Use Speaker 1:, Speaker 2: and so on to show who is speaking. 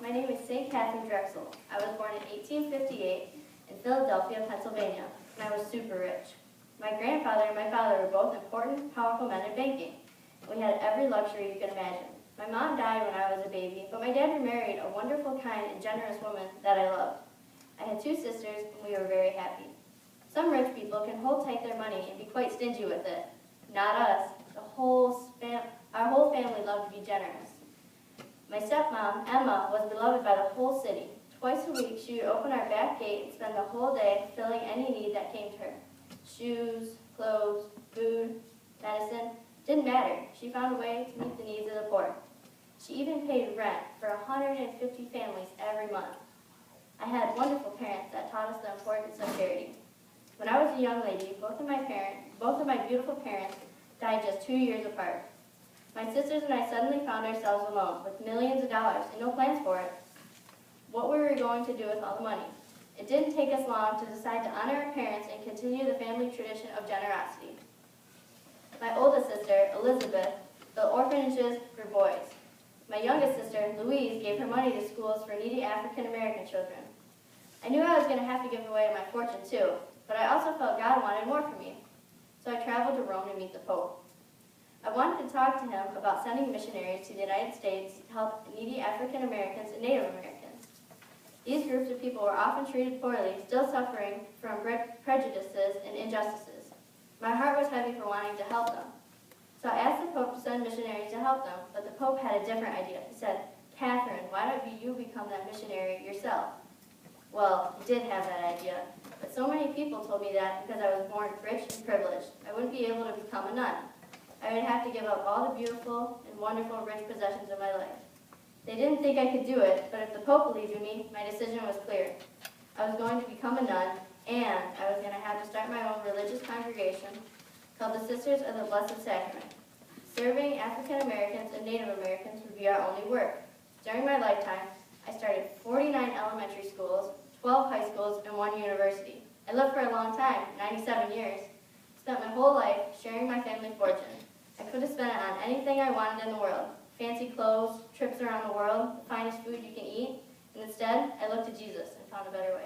Speaker 1: My name is Saint Catherine Drexel. I was born in 1858 in Philadelphia, Pennsylvania, and I was super rich. My grandfather and my father were both important, powerful men in banking. We had every luxury you could imagine. My mom died when I was a baby, but my dad remarried a wonderful, kind, and generous woman that I loved. I had 2 sisters, and we were very happy. Some rich people can hold tight their money and be quite stingy with it. Not us. Our whole family loved to be generous. My stepmom, Emma, was beloved by the whole city. Twice a week, she would open our back gate and spend the whole day filling any need that came to her. Shoes, clothes, food, medicine, didn't matter. She found a way to meet the needs of the poor. She even paid rent for 150 families every month. I had wonderful parents that taught us the importance of charity. When I was a young lady, both of my beautiful parents died just 2 years apart. My sisters and I suddenly found ourselves alone with millions of dollars and no plans for it. What were we going to do with all the money? It didn't take us long to decide to honor our parents and continue the family tradition of generosity. My oldest sister, Elizabeth, built orphanages for boys. My youngest sister, Louise, gave her money to schools for needy African American children. I knew I was going to have to give away my fortune too, but I also felt God wanted more for me. So I traveled to Rome to meet the Pope. I wanted to talk to him about sending missionaries to the United States to help needy African Americans and Native Americans. These groups of people were often treated poorly, still suffering from prejudices and injustices. My heart was heavy for wanting to help them. So I asked the Pope to send missionaries to help them, but the Pope had a different idea. He said, "Catherine, why don't you become that missionary yourself?" Well, he did have that idea, but so many people told me that because I was born rich and privileged, I wouldn't be able to become a nun. I would have to give up all the beautiful and wonderful rich possessions of my life. They didn't think I could do it, but if the Pope believed in me, my decision was clear. I was going to become a nun, and I was going to have to start my own religious congregation called the Sisters of the Blessed Sacrament. Serving African Americans and Native Americans would be our only work. During my lifetime, I started 49 elementary schools, 12 high schools, and 1 university. I lived for a long time, 97 years. Spent my whole life sharing my family fortune. I could have spent it on anything I wanted in the world. Fancy clothes, trips around the world, the finest food you can eat. And instead, I looked to Jesus and found a better way.